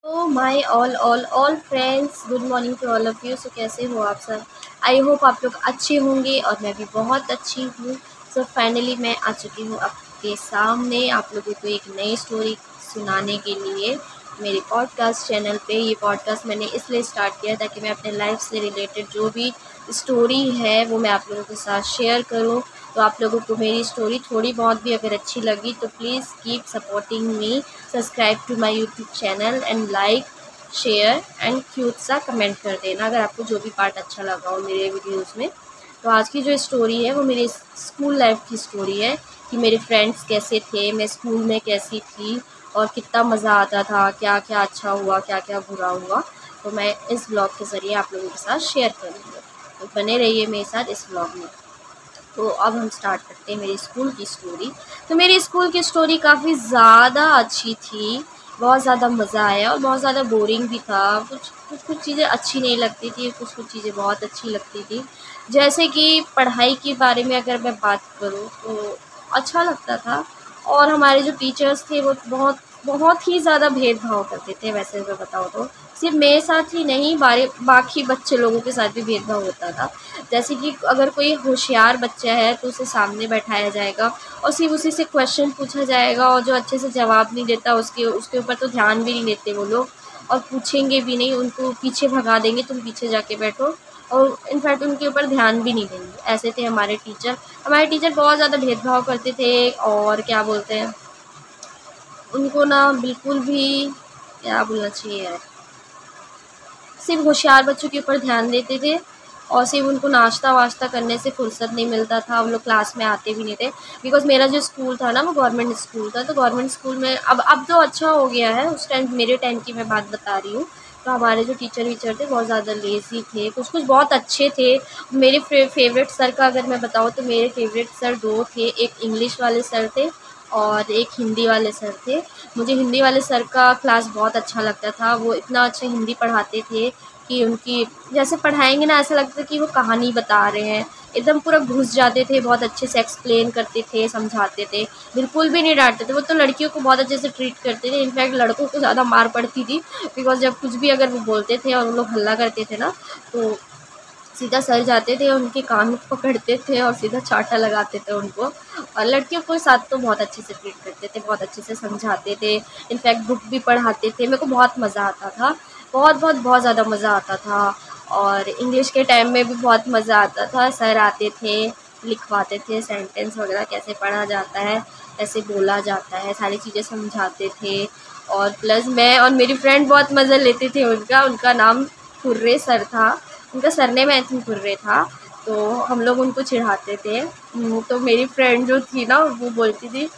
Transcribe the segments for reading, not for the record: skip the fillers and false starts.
तो my all friends, good morning to all of you. So कैसे हो आप सब? आई होप आप लोग अच्छे होंगे और मैं भी बहुत अच्छी हूँ। सो फाइनली मैं आ चुकी हूँ आपके सामने आप लोगों को एक नई स्टोरी सुनाने के लिए मेरे पॉडकास्ट चैनल पे। ये पॉडकास्ट मैंने इसलिए स्टार्ट किया ताकि मैं अपने लाइफ से रिलेटेड जो भी स्टोरी है वो मैं आप लोगों के साथ शेयर करूँ। तो आप लोगों को मेरी स्टोरी थोड़ी बहुत भी अगर अच्छी लगी तो please keep supporting me, subscribe to my YouTube channel and like, share and cute सा कमेंट कर देना अगर आपको जो भी पार्ट अच्छा लगा हो मेरे वीडियोस में। तो आज की जो स्टोरी है वो मेरी स्कूल लाइफ की स्टोरी है कि मेरे फ्रेंड्स कैसे थे, मैं स्कूल में कैसी थी और कितना मज़ा आता था, क्या क्या अच्छा हुआ, क्या क्या बुरा हुआ। तो मैं इस ब्लॉग के ज़रिए आप लोगों के साथ शेयर करूँगी। तो बने रहिए मेरे साथ इस ब्लॉग में। तो अब हम स्टार्ट करते हैं मेरी स्कूल की स्टोरी। तो मेरी स्कूल की स्टोरी काफ़ी ज़्यादा अच्छी थी, बहुत ज़्यादा मज़ा आया और बहुत ज़्यादा बोरिंग भी था। कुछ चीज़ें अच्छी नहीं लगती थी, कुछ चीज़ें बहुत अच्छी लगती थी। जैसे कि पढ़ाई के बारे में अगर मैं बात करूँ तो अच्छा लगता था। और हमारे जो टीचर्स थे वो बहुत बहुत ही ज़्यादा भेदभाव करते थे। वैसे मैं बताऊँ तो सिर्फ मेरे साथ ही नहीं, बाकी बच्चे लोगों के साथ भी भेदभाव होता था। जैसे कि अगर कोई होशियार बच्चा है तो उसे सामने बैठाया जाएगा और सिर्फ उसी से क्वेश्चन पूछा जाएगा, और जो अच्छे से जवाब नहीं देता उसके उसके ऊपर तो ध्यान भी नहीं देते वो लोग, और पूछेंगे भी नहीं, उनको पीछे भगा देंगे, तुम पीछे जाके बैठो, और इनफैक्ट उनके ऊपर ध्यान भी नहीं देंगे। ऐसे थे हमारे टीचर। हमारे टीचर बहुत ज़्यादा भेदभाव करते थे और क्या बोलते हैं, उनको ना बिल्कुल भी, क्या बोलना चाहिए यार, सिर्फ होशियार बच्चों के ऊपर ध्यान देते थे और सिर्फ उनको नाश्ता वाश्ता करने से फुर्सत नहीं मिलता था। हम लोग क्लास में आते भी नहीं थे, बिकॉज़ मेरा जो स्कूल था ना वो गवर्नमेंट स्कूल था। तो गवर्नमेंट स्कूल में अब तो अच्छा हो गया है, उस टाइम मेरे टाइम की मैं बात बता रही हूँ। तो हमारे जो टीचर वीचर थे बहुत ज़्यादा लेज़ी थे, कुछ बहुत अच्छे थे। मेरे फेवरेट सर का अगर मैं बताऊँ तो मेरे फेवरेट सर 2 थे, एक इंग्लिश वाले सर थे और एक हिंदी वाले सर थे। मुझे हिंदी वाले सर का क्लास बहुत अच्छा लगता था। वो इतना अच्छा हिंदी पढ़ाते थे कि उनकी जैसे पढ़ाएँगे ना ऐसा लगता है कि वो कहानी बता रहे हैं। एकदम पूरा घुस जाते थे, बहुत अच्छे से एक्सप्लेन करते थे, समझाते थे, बिल्कुल भी नहीं डाँटते थे। वो तो लड़कियों को बहुत अच्छे से ट्रीट करते थे, इनफैक्ट लड़कों को ज़्यादा मार पड़ती थी, बिकॉज़ जब कुछ भी अगर वो बोलते थे और वो लोग हल्ला करते थे ना, तो सीधा सर जाते थे, उनके कान पकड़ते थे और सीधा चाँटा लगाते थे उनको। और लड़कियों के साथ तो बहुत अच्छे से ट्रीट करते थे, बहुत अच्छे से समझाते थे, इनफैक्ट बुक भी पढ़ाते थे। मेरे को बहुत मज़ा आता था, बहुत ज़्यादा मज़ा आता था। और इंग्लिश के टाइम में भी बहुत मज़ा आता था। सर आते थे, लिखवाते थे सेंटेंस वगैरह, कैसे पढ़ा जाता है, कैसे बोला जाता है, सारी चीज़ें समझाते थे। और प्लस मैं और मेरी फ्रेंड बहुत मज़ा लेते थे उनका। उनका नाम कुर्रे सर था, उनका सरनेम आई थिंक कुर्रे था। तो हम लोग उनको चिढ़ाते थे। तो मेरी फ्रेंड जो थी ना वो बोलती थी,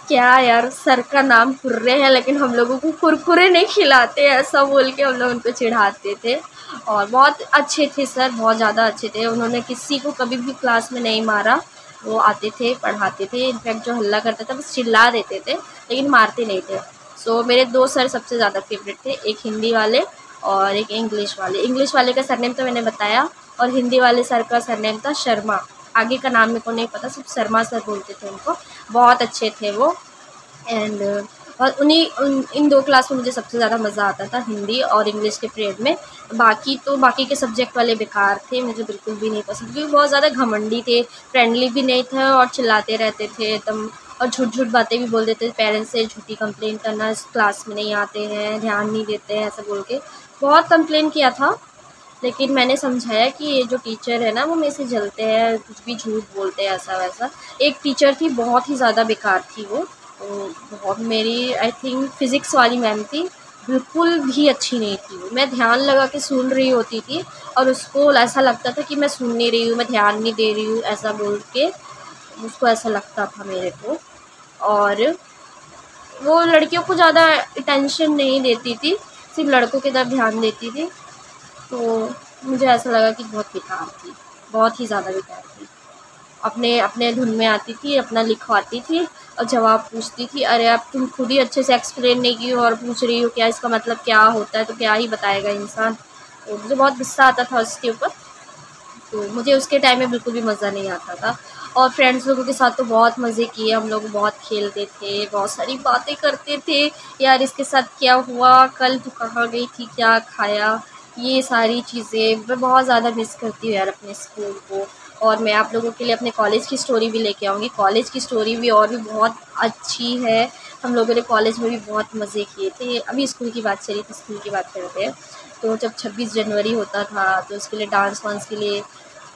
क्या यार सर का नाम कुर्रे है लेकिन हम लोगों को कुरकुरे नहीं खिलाते, ऐसा बोल के हम लोग उनको चिढ़ाते थे। और बहुत अच्छे थे सर, बहुत ज़्यादा अच्छे थे। उन्होंने किसी को कभी भी क्लास में नहीं मारा। वो आते थे, पढ़ाते थे, इनफैक्ट जो हल्ला करता था बस चिल्ला देते थे लेकिन मारते नहीं थे। सो मेरे 2 सर सबसे ज़्यादा फेवरेट थे, एक हिंदी वाले और एक इंग्लिश वाले। इंग्लिश वाले का सरनेम तो मैंने बताया और हिंदी वाले सर का सरनेम था शर्मा। आगे का नाम मेरे को नहीं पता, सिर्फ शर्मा सर बोलते थे उनको। बहुत अच्छे थे वो। एंड और इन 2 क्लास में मुझे सबसे ज़्यादा मज़ा आता था, हिंदी और इंग्लिश के पीरियड में। बाकी के सब्जेक्ट वाले बेकार थे, मुझे बिल्कुल भी नहीं पसंद, क्योंकि बहुत ज़्यादा घमंडी थे, फ्रेंडली भी नहीं थे और चिल्लाते रहते थे एकदम। और झूठ बातें भी बोल देते थे, पेरेंट्स से झूठी कंप्लेन करना, इस क्लास में नहीं आते हैं, ध्यान नहीं देते हैं, ऐसा बोल के बहुत कंप्लेन किया था। लेकिन मैंने समझाया कि ये जो टीचर है ना वो मेरे से जलते हैं, कुछ भी झूठ बोलते हैं ऐसा वैसा। एक टीचर थी बहुत ही ज़्यादा बेकार थी वो। तो बहुत मेरी आई थिंक फ़िज़िक्स वाली मैम थी, बिल्कुल भी अच्छी नहीं थी वो। मैं ध्यान लगा के सुन रही होती थी और उसको ऐसा लगता था कि मैं सुन नहीं रही हूँ, मैं ध्यान नहीं दे रही हूँ, ऐसा बोल के उसको ऐसा लगता था मेरे को। और वो लड़कियों को ज़्यादा अटेंशन नहीं देती थी, सिर्फ लड़कों की तरफ ध्यान देती थी। तो मुझे ऐसा लगा कि बहुत बेकार थी, बहुत ही ज़्यादा बेकार थी। अपने अपने धुन में आती थी, अपना लिखवाती थी और जवाब पूछती थी। अरे अब तुम खुद ही अच्छे से एक्सप्लेन नहीं की हो और पूछ रही हो क्या इसका मतलब क्या होता है, तो क्या ही बताएगा इंसान। तो मुझे बहुत गुस्सा आता था उसके ऊपर। तो मुझे उसके टाइम में बिल्कुल भी मज़ा नहीं आता था। और फ्रेंड्स लोगों के साथ तो बहुत मज़े किए हम लोग, बहुत खेलते थे, बहुत सारी बातें करते थे। यार इसके साथ क्या हुआ, कल तू कहाँ गई थी, क्या खाया, ये सारी चीज़ें मैं बहुत ज़्यादा मिस करती हूँ यार अपने स्कूल को। और मैं आप लोगों के लिए अपने कॉलेज की स्टोरी भी लेके आऊँगी। कॉलेज की स्टोरी भी और भी बहुत अच्छी है। हम लोगों ने कॉलेज में भी बहुत मज़े किए थे। अभी स्कूल की बात चली तो स्कूल की बात करते हैं। तो जब 26 जनवरी होता था तो उसके लिए डांस वांस के लिए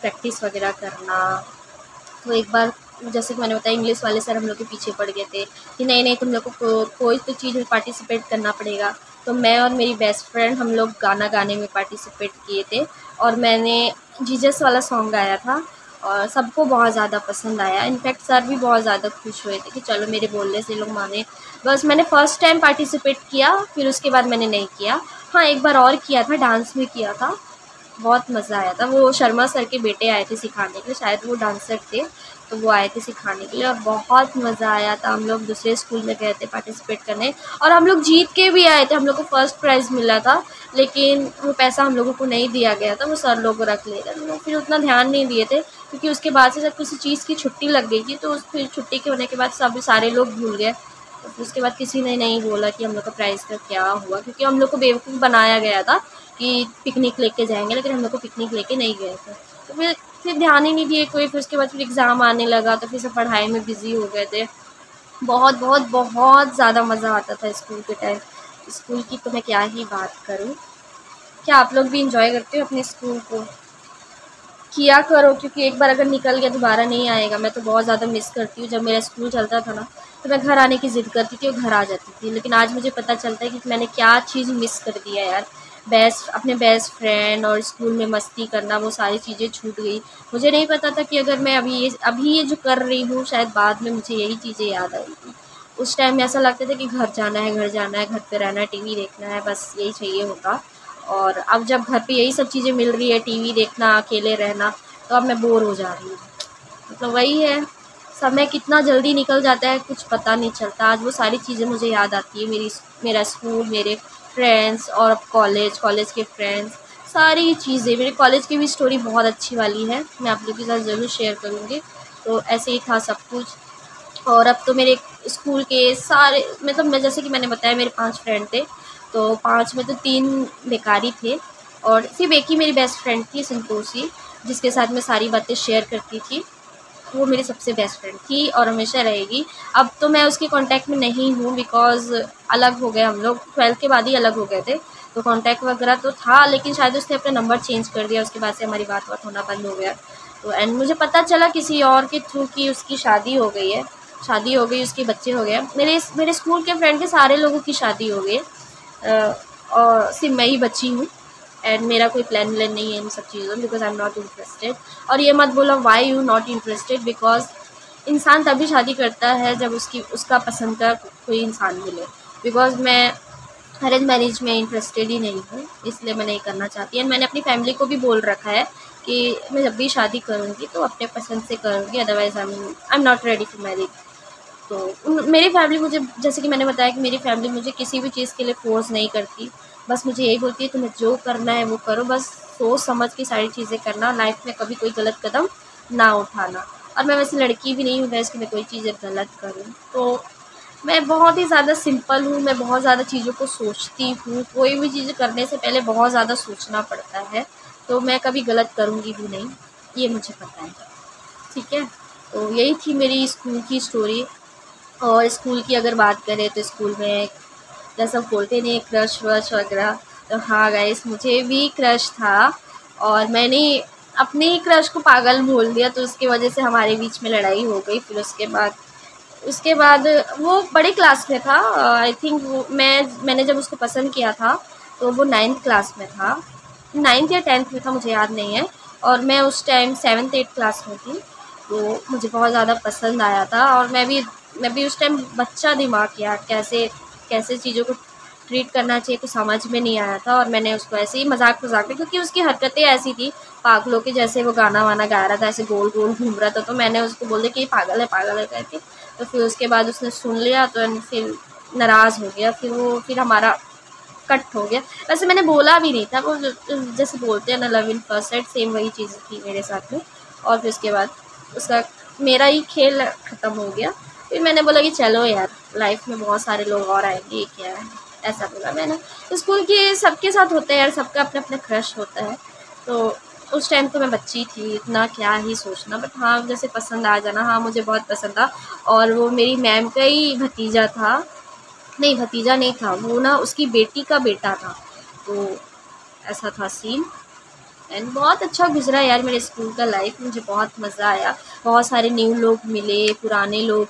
प्रैक्टिस वगैरह करना। तो एक बार जैसे कि मैंने बताया, इंग्लिश वाले सर हम लोग के पीछे पड़ गए थे कि नहीं नहीं तुम लोग को कोई तो चीज़ में पार्टिसिपेट करना पड़ेगा। तो मैं और मेरी बेस्ट फ्रेंड हम लोग गाना गाने में पार्टिसिपेट किए थे और मैंने जीसस वाला सॉन्ग गाया था और सबको बहुत ज़्यादा पसंद आया। इनफैक्ट सर भी बहुत ज़्यादा खुश हुए थे कि चलो मेरे बोलने से लोग माने। बस मैंने फ़र्स्ट टाइम पार्टिसिपेट किया, फिर उसके बाद मैंने नहीं किया। हाँ, एक बार और किया था, डांस में किया था, बहुत मज़ा आया था। वो शर्मा सर के बेटे आए थे सिखाने के लिए, शायद वो डांसर थे, तो वो आए थे सिखाने के लिए और बहुत मज़ा आया था। हम लोग दूसरे स्कूल में गए थे पार्टिसिपेट करने और हम लोग जीत के भी आए थे। हम लोग को फर्स्ट प्राइज़ मिला था, लेकिन वो पैसा हम लोगों को नहीं दिया गया था, वो सर लोग रख ले गए। हम लोग फिर उतना ध्यान नहीं दिए थे क्योंकि उसके बाद से जब किसी चीज़ की छुट्टी लग गई थी तो उस फिर छुट्टी के होने के बाद सारे लोग भूल गए। तो फिर उसके बाद किसी ने नहीं बोला कि हम लोग का प्राइज़ का क्या हुआ, क्योंकि हम लोग को बेवकूफ़ बनाया गया था कि पिकनिक लेके जाएँगे, लेकिन हम लोग को पिकनिक लेके नहीं गए थे। तो फिर ध्यान ही नहीं दिए कोई। फिर उसके बाद फिर एग्ज़ाम आने लगा तो फिर सब पढ़ाई में बिज़ी हो गए थे। बहुत बहुत बहुत ज़्यादा मज़ा आता था स्कूल के टाइम। स्कूल की तो मैं क्या ही बात करूँ। क्या आप लोग भी एन्जॉय करते हो अपने स्कूल को? किया करो, क्योंकि एक बार अगर निकल गया दोबारा नहीं आएगा। मैं तो बहुत ज़्यादा मिस करती हूँ। जब मेरा स्कूल चलता था ना तो मैं घर आने की ज़िद करती थी और घर आ जाती थी, लेकिन आज मुझे पता चलता है कि मैंने क्या चीज़ मिस कर दिया यार। अपने बेस्ट फ्रेंड और स्कूल में मस्ती करना, वो सारी चीज़ें छूट गई। मुझे नहीं पता था कि अगर मैं अभी ये जो कर रही हूँ शायद बाद में मुझे यही चीज़ें याद आएगी। उस टाइम में ऐसा लगता था कि घर जाना है, घर जाना है, घर पे रहना है, टीवी देखना है, बस यही चाहिए होता। और अब जब घर पे यही सब चीज़ें मिल रही है, टीवी देखना, अकेले रहना, तो अब मैं बोर हो जा रही हूँ। मतलब वही है, समय कितना जल्दी निकल जाता है कुछ पता नहीं चलता। आज वो सारी चीज़ें मुझे याद आती है, मेरा स्कूल, मेरे फ्रेंड्स और अब कॉलेज के फ्रेंड्स, सारी चीज़ें। मेरे कॉलेज की भी स्टोरी बहुत अच्छी वाली है, मैं आप लोगों के साथ ज़रूर शेयर करूँगी। तो ऐसे ही था सब कुछ। और अब तो मेरे स्कूल के सारे, मतलब मैं जैसे कि मैंने बताया मेरे 5 फ्रेंड थे, तो 5 में तो 3 बेकारी थे और सिर्फ़ एक ही मेरी बेस्ट फ्रेंड थी संतोषी, जिसके साथ मैं सारी बातें शेयर करती थी। वो मेरी सबसे बेस्ट फ्रेंड थी और हमेशा रहेगी। अब तो मैं उसके कॉन्टैक्ट में नहीं हूँ बिकॉज़ अलग हो गए हम लोग, 12th के बाद ही अलग हो गए थे। तो कॉन्टैक्ट वगैरह तो था, लेकिन शायद उसने अपना नंबर चेंज कर दिया, उसके बाद से हमारी बात-वात होना बंद हो गया। तो एंड मुझे पता चला किसी और के थ्रू कि उसकी शादी हो गई है। शादी हो गई, उसके बच्चे हो गए। मेरे स्कूल के फ्रेंड के सारे लोगों की शादी हो गई और सिर्फ़ मैं ही बची हूँ। एंड मेरा कोई प्लान व्लान नहीं है इन सब चीज़ों में, because I am not interested. और ये मत बोलो why you not interested, because इंसान तभी शादी करता है जब उसका पसंद का कोई इंसान मिले। बिकॉज़ मैं अरेंज मैरिज में इंटरेस्टेड ही नहीं हूँ, इसलिए मैं नहीं करना चाहती। एंड मैंने अपनी फैमिली को भी बोल रखा है कि मैं जब भी शादी करूँगी तो अपने पसंद से करूँगी, otherwise I am not ready to marry. तो मेरी फैमिली मुझे, जैसे कि मैंने बताया कि मेरी फैमिली मुझे किसी भी चीज़ के लिए फ़ोर्स नहीं करती। बस मुझे यही बोलती है तुम्हें जो करना है वो करो, बस सोच समझ के सारी चीज़ें करना, लाइफ़ में कभी कोई गलत कदम ना उठाना। और मैं वैसे लड़की भी नहीं हूँ गैस कि मैं कोई चीज़ें गलत करूँ। तो मैं बहुत ही ज़्यादा सिंपल हूँ, मैं बहुत ज़्यादा चीज़ों को सोचती हूँ, कोई भी चीज़ करने से पहले बहुत ज़्यादा सोचना पड़ता है, तो मैं कभी गलत करूँगी भी नहीं, ये मुझे पता है। ठीक है? तो यही थी मेरी स्कूल की स्टोरी। और स्कूल की अगर बात करें तो स्कूल में जैसा बोलते नहीं क्रश वश वगैरह, तो हाँ गाइस मुझे भी क्रश था और मैंने अपने ही क्रश को पागल बोल दिया, तो उसकी वजह से हमारे बीच में लड़ाई हो गई। फिर उसके बाद वो बड़े क्लास में था। आई थिंक वो मैंने जब उसको पसंद किया था तो वो 9th क्लास में था, 9th या 10th में था, मुझे याद नहीं है। और मैं उस टाइम 7th 8th क्लास में थी, तो मुझे बहुत ज़्यादा पसंद आया था। और मैं भी उस टाइम बच्चा दिमाग, यार कैसे कैसे चीज़ों को ट्रीट करना चाहिए कुछ समझ में नहीं आया था। और मैंने उसको ऐसे ही मजाक में, क्योंकि उसकी हरकतें ऐसी थी पागलों की, जैसे वो गाना वाना गा रहा था, ऐसे गोल गोल घूम रहा था, तो मैंने उसको बोल दिया कि ये पागल है करके। तो फिर उसके बाद उसने सुन लिया, तो फिर नाराज़ हो गया, फिर हमारा कट हो गया। वैसे मैंने बोला भी नहीं था, वो जैसे बोलते हैं ना love in first sight, same वही चीज़ थी मेरे साथ में। और फिर उसके बाद उसका मेरा ही खेल ख़त्म हो गया। फिर मैंने बोला कि चलो यार, लाइफ में बहुत सारे लोग और आएंगे, क्या है, ऐसा बोला मैंने। स्कूल के सबके साथ होता है यार, सबका अपना अपना क्रश होता है। तो उस टाइम तो मैं बच्ची थी, इतना क्या ही सोचना, बट हाँ जैसे पसंद आ जाना, हाँ मुझे बहुत पसंद था। और वो मेरी मैम का ही भतीजा था, नहीं भतीजा नहीं था वो, ना उसकी बेटी का बेटा था। तो ऐसा था सीन। एंड बहुत अच्छा गुजरा यार मेरे स्कूल का लाइफ, मुझे बहुत मज़ा आया। बहुत सारे न्यू लोग मिले, पुराने लोग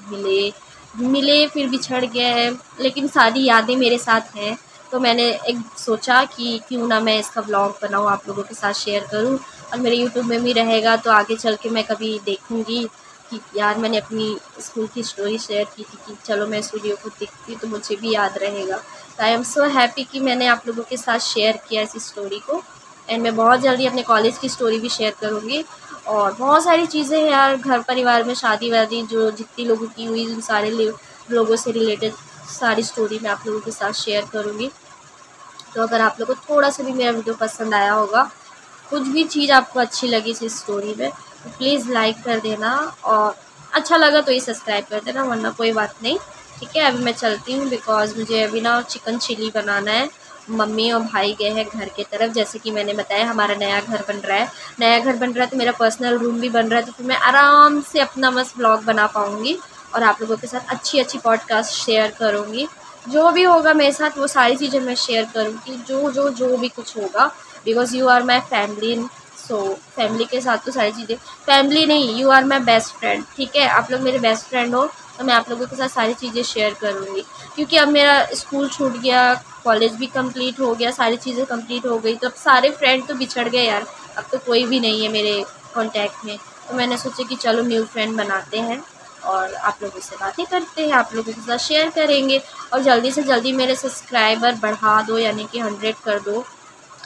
मिले फिर बिछड़ गए, लेकिन सारी यादें मेरे साथ हैं। तो मैंने एक सोचा कि क्यों ना मैं इसका व्लॉग बनाऊँ, आप लोगों के साथ शेयर करूँ, और मेरे यूट्यूब में भी रहेगा, तो आगे चल के मैं कभी देखूँगी कि यार मैंने अपनी स्कूल की स्टोरी शेयर की थी, कि चलो मैं इस वीडियो को देखती तो मुझे भी याद रहेगा। तो आई एम सो हैप्पी कि मैंने आप लोगों के साथ शेयर किया इस स्टोरी को। एंड मैं बहुत जल्दी अपने कॉलेज की स्टोरी भी शेयर करूँगी। और बहुत सारी चीज़ें हैं यार, घर परिवार में शादी वादी जो जितनी लोगों की हुई, उन सारे लोगों से रिलेटेड सारी स्टोरी मैं आप लोगों के साथ शेयर करूँगी। तो अगर आप लोगों को थोड़ा सा भी मेरा वीडियो पसंद आया होगा, कुछ भी चीज़ आपको अच्छी लगी इस स्टोरी में, तो प्लीज़ लाइक कर देना, और अच्छा लगा तो ये सब्सक्राइब कर देना, वरना कोई बात नहीं। ठीक है, अभी मैं चलती हूँ, बिकॉज़ मुझे अभी ना चिकन चिली बनाना है। मम्मी और भाई गए हैं घर की तरफ, जैसे कि मैंने बताया हमारा नया घर बन रहा है। नया घर बन रहा है तो मेरा पर्सनल रूम भी बन रहा है, तो फिर मैं आराम से अपना मस्त व्लॉग बना पाऊँगी, और आप लोगों के साथ अच्छी अच्छी पॉडकास्ट शेयर करूँगी। जो भी होगा मेरे साथ वो सारी चीज़ें मैं शेयर करूँगी, जो भी कुछ होगा, because you are my family. So family के साथ तो सारी चीज़ें, फैमिली नहीं, you are my best friend. ठीक है, आप लोग मेरे बेस्ट फ्रेंड हो, तो मैं आप लोगों के साथ सारी चीज़ें शेयर करूँगी। क्योंकि अब मेरा स्कूल छूट गया, कॉलेज भी कंप्लीट हो गया, सारी चीज़ें कंप्लीट हो गई, तो अब सारे फ्रेंड तो बिछड़ गए यार, अब तो कोई भी नहीं है मेरे कॉन्टैक्ट में। तो मैंने सोचा कि चलो न्यू फ्रेंड बनाते हैं, और आप लोगों से बातें करते हैं, आप लोगों के साथ शेयर करेंगे। और जल्दी से जल्दी मेरे सब्सक्राइबर बढ़ा दो, यानी कि 100 कर दो,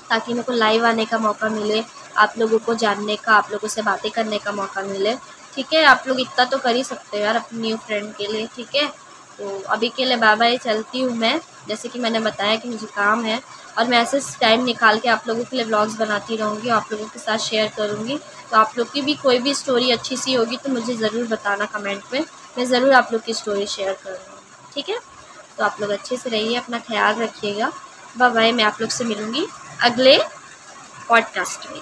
ताकि मेरे को लाइव आने का मौका मिले, आप लोगों को जानने का, आप लोगों से बातें करने का मौका मिले। ठीक है, आप लोग इतना तो कर ही सकते हो यार अपने न्यू फ्रेंड के लिए। ठीक है, तो अभी के लिए बाय बाय, चलती हूँ मैं। जैसे कि मैंने बताया कि मुझे काम है, और मैं ऐसे टाइम निकाल के आप लोगों के लिए व्लॉग्स बनाती रहूँगी, आप लोगों के साथ शेयर करूँगी। तो आप लोग की भी कोई भी स्टोरी अच्छी सी होगी तो मुझे ज़रूर बताना कमेंट में, मैं ज़रूर आप लोग की स्टोरी शेयर करूँगी। ठीक है, तो आप लोग अच्छे से रहिए, अपना ख्याल रखिएगा। बाय बाय, मैं आप लोग से मिलूँगी अगले पॉडकास्ट में।